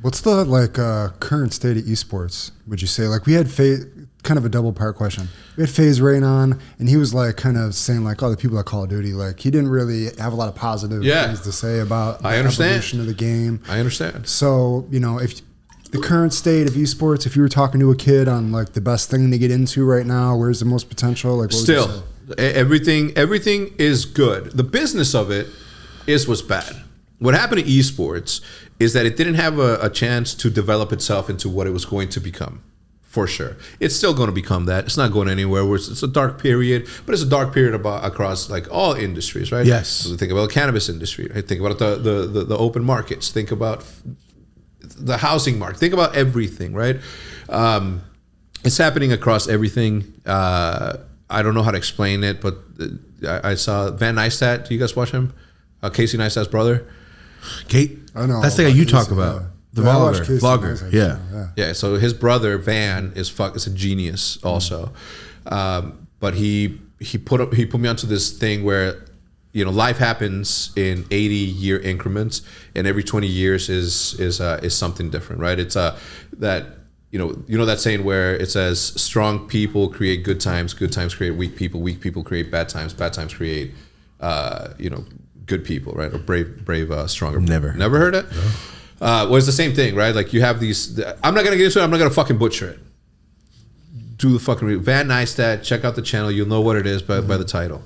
What's the current state of esports? Would you say we had Faze, kind of a double part question. We had Faze Rain on, and he was kind of saying the people at Call of Duty, he didn't really have a lot of positive things to say about the evolution of the game. I understand. So if the current state of esports, if you were talking to a kid on the best thing to get into right now, where's the most potential? What Still, everything is good. The business of it is what's bad. What happened to esports is that it didn't have a chance to develop itself into what it was going to become. For sure. It's still going to become that. It's not going anywhere. It's a dark period, but it's a dark period across all industries, right? Yes. So think about the cannabis industry, right? Think about the open markets. Think about the housing market. Think about everything, right? It's happening across everything. I don't know how to explain it, but I saw Van Neistat. Do you guys watch him? Casey Neistat's brother. Kate? I know. That's the guy you talk about. The vlogger. Yeah. So his brother Van is a genius also, but he put me onto this thing where life happens in 80-year increments, and every 20 years is something different, right? It's that that saying where it says strong people create good times create weak people create bad times create good people, right? Or brave, stronger. Never heard it. No. Well, it's the same thing, right? You have these. I'm not gonna get into it. I'm not gonna fucking butcher it. Do the fucking Van Neistat. Check out the channel. You'll know what it is by the title.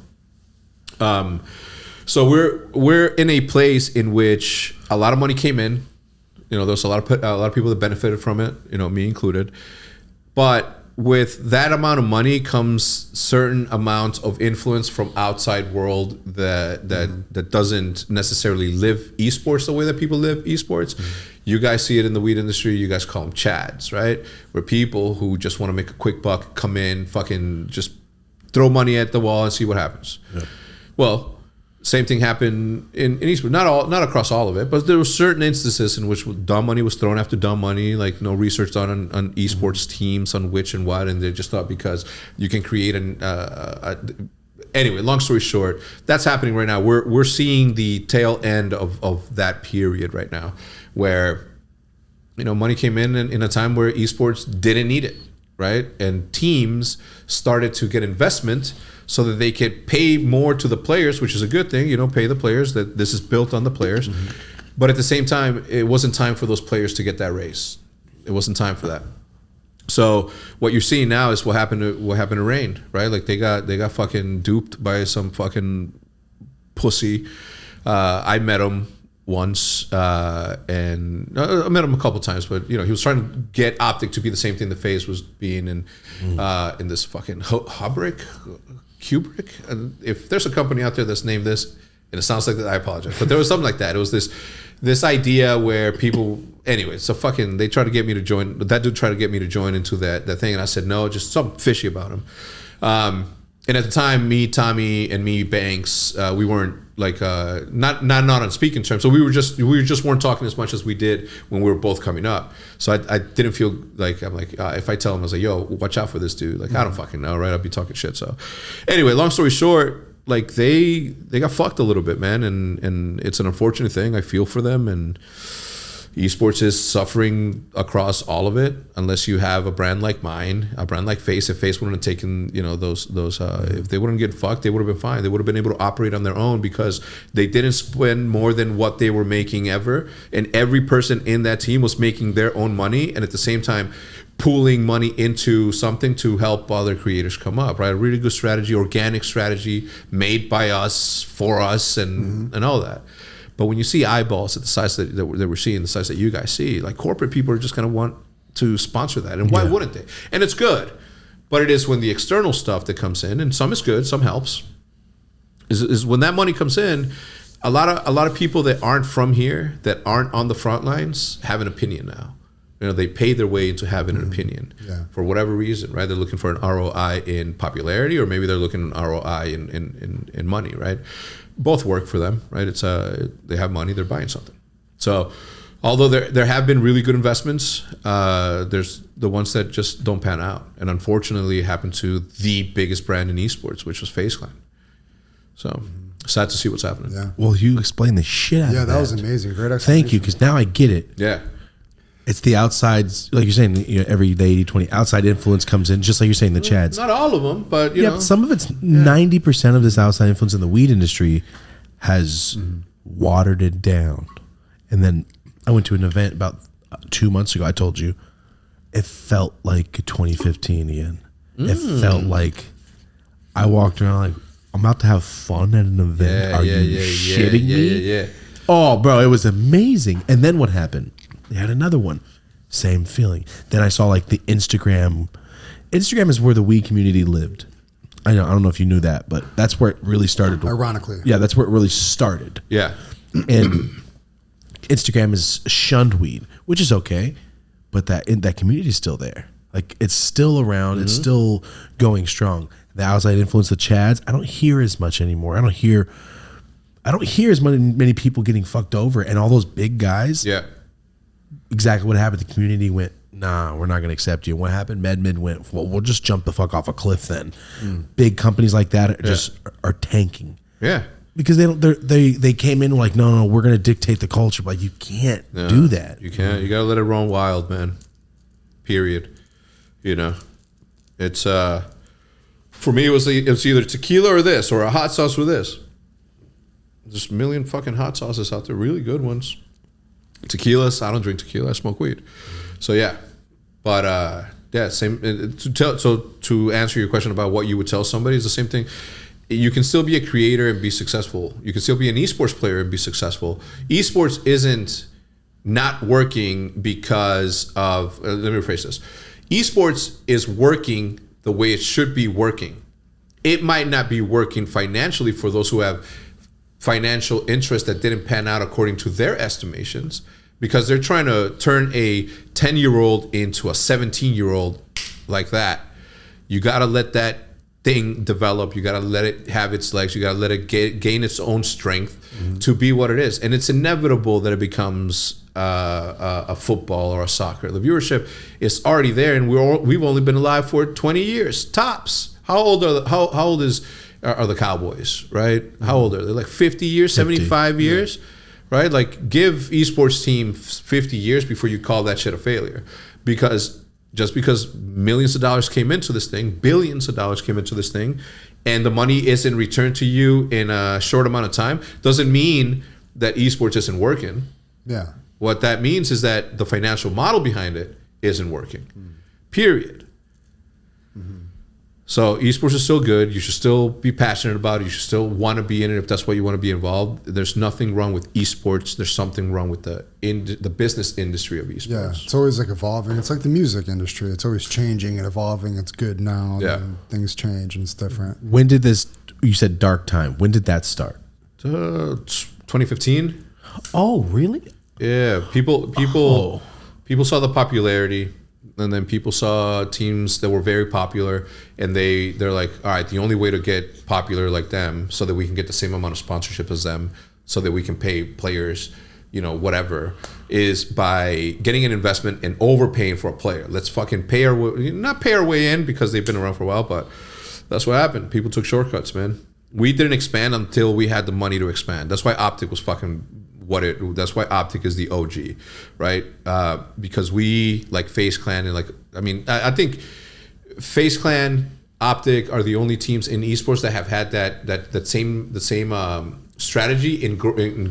So we're in a place in which a lot of money came in. There's a lot of people that benefited from it. Me included. But with that amount of money comes certain amount of influence from outside world that doesn't necessarily live esports the way that people live esports. You guys see it in the weed industry. You guys call them chads, right? Where people who just want to make a quick buck come in, fucking just throw money at the wall and see what happens. Yeah. Well, same thing happened in esports. Not across all of it, but there were certain instances in which dumb money was thrown after dumb money, no research done on esports teams on which and what, and they just thought because you can create anyway, long story short, that's happening right now. We're seeing the tail end of that period right now, where money came in a time where esports didn't need it, right? And teams started to get investment so that they could pay more to the players, which is a good thing, pay the players, that this is built on the players. But at the same time, it wasn't time for those players to get that raise. It wasn't time for that. So what you're seeing now is what happened to Rain, right? They got fucking duped by some fucking pussy. I met him once, and I met him a couple times, but he was trying to get OpTic to be the same thing the Faze was being in this fucking Kubrick. And if there's a company out there that's named this, and it sounds like that, I apologize. But there was something like that. It was this idea where people, anyway, so fucking, they tried to get me to join, that dude tried to get me to join into that thing. And I said, no, just something fishy about him. And at the time, me, Tommy, and me, Banks, we weren't not on speaking terms. So we just weren't talking as much as we did when we were both coming up. So I didn't feel if I tell him, I was like, yo, watch out for this dude. I don't fucking know, right? I'll be talking shit. So anyway, long story short, they got fucked a little bit, man. And it's an unfortunate thing. I feel for them, and esports is suffering across all of it, unless you have a brand like mine, a brand like Faze. If Faze wouldn't have taken, those if they wouldn't get fucked, they would have been fine. They would have been able to operate on their own because they didn't spend more than what they were making ever. And every person in that team was making their own money, and at the same time, pooling money into something to help other creators come up, right? A really good strategy, organic strategy made by us, for us, and all that. But when you see eyeballs at the size that we're seeing, the size that you guys see, corporate people are just going to want to sponsor that. And why wouldn't they? And it's good. But it is when the external stuff that comes in, and some is good, some helps, is when that money comes in, a lot of people that aren't from here, that aren't on the front lines, have an opinion now. They pay their way into having an opinion for whatever reason, right? They're looking for an ROI in popularity, or maybe they're looking at an ROI in money, right? Both work for them, right? It's they have money, they're buying something. So although there have been really good investments, there's the ones that just don't pan out. And unfortunately, it happened to the biggest brand in esports, which was Faze Clan. So sad to see what's happening. Yeah. Well, you explained the shit out of that. Yeah, that was amazing. Great explanation. Thank you, because now I get it. Yeah. It's the outside, like you're saying, every day 80-20 outside influence comes in, just like you're saying the Chads. Not all of them, but you know, some of it's 90% of this outside influence in the weed industry has watered it down. And then I went to an event about 2 months ago. I told you, it felt like 2015 again. It felt like I walked around like I'm about to have fun at an event. Are you shitting me? Yeah. Oh, bro, it was amazing. And then what happened? They had another one. Same feeling. Then I saw like the Instagram. Instagram is where the weed community lived. I don't know if you knew that, but that's where it really started. Ironically. Yeah, that's where it really started. Yeah. And Instagram is shunned weed, which is okay, but that community is still there. Like it's still around. It's still going strong. The outside influence, the Chads, I don't hear as much anymore. I don't hear as many people getting fucked over, and all those big guys. Yeah. Exactly what happened. The community went, nah, we're not going to accept you. And what happened? MedMid went, well, we'll just jump the fuck off a cliff then. Big companies like that are tanking. Yeah. Because they came in like, no, we're going to dictate the culture. But you can't do that. You can't. You got to let it run wild, man. Period. You know, it's for me, it was either tequila or this, or a hot sauce with this. There's a million fucking hot sauces out there, really good ones. Tequila, I don't drink tequila. I smoke weed. So yeah, but yeah, same. To answer your question about what you would tell somebody, is the same thing. You can still be a creator and be successful. You can still be an esports player and be successful. Esports isn't not working because of. Let me rephrase this. Esports is working the way it should be working. It might not be working financially for those who have financial interest that didn't pan out according to their estimations, because they're trying to turn a 10-year-old into a 17-year-old like that. You got to let that thing develop. You got to let it have its legs. You got to let it gain its own strength to be what it is. And it's inevitable that it becomes a football or a soccer. The viewership is already there, and we've only been alive for 20 years tops. How old are the Cowboys, right? How old are they? Like 50 years, 75 years, right? Like give esports team 50 years before you call that shit a failure. Because just because millions of dollars came into this thing, billions of dollars came into this thing, and the money isn't returned to you in a short amount of time, doesn't mean that esports isn't working. Yeah. What that means is that the financial model behind it isn't working. Period. So esports is still good. You should still be passionate about it. You should still want to be in it if that's what you want to be involved. There's nothing wrong with esports. There's something wrong with the business industry of esports. Yeah, it's always like evolving. It's like the music industry. It's always changing and evolving. It's good now. Yeah. And things change and it's different. When did this, you said dark time, when did that start? 2015. Oh, really? Yeah, people saw the popularity, and then people saw teams that were very popular, and they're like, all right, the only way to get popular like them, so that we can get the same amount of sponsorship as them, so that we can pay players, whatever, is by getting an investment and overpaying for a player. Let's fucking not pay our way in, because they've been around for a while, but that's what happened. People took shortcuts, man. We didn't expand until we had the money to expand. That's why OpTic was fucking that's why OpTic is the OG, right? Because we, like Faze Clan, and I think Faze Clan, OpTic are the only teams in esports that have had the same strategy in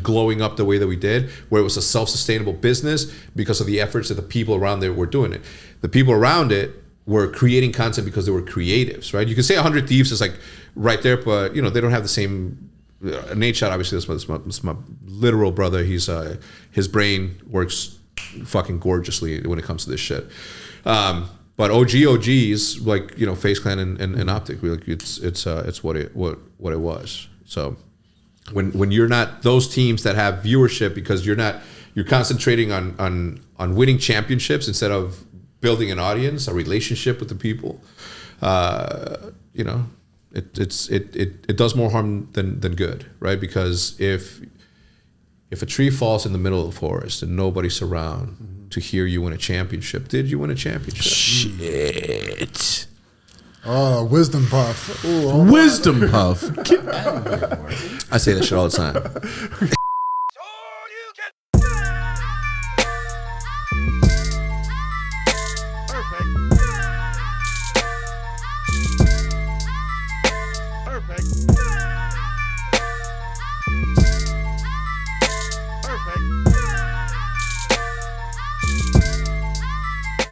glowing up the way that we did, where it was a self-sustainable business because of the efforts that the people around there were doing it. The people around it were creating content because they were creatives, right? You can say 100 Thieves is like right there, but they don't have the same. Nate Shot, obviously, that's my literal brother. He's his brain works fucking gorgeously when it comes to this shit. But OGs like Faze Clan and OpTic, it's what it was. So when you're not those teams that have viewership because you're concentrating on winning championships instead of building an audience, a relationship with the people, it does more harm than good, right? Because if a tree falls in the middle of the forest and nobody's around to hear you win a championship, did you win a championship? Shit. Oh, wisdom puff. Ooh, wisdom puff. I say that shit all the time.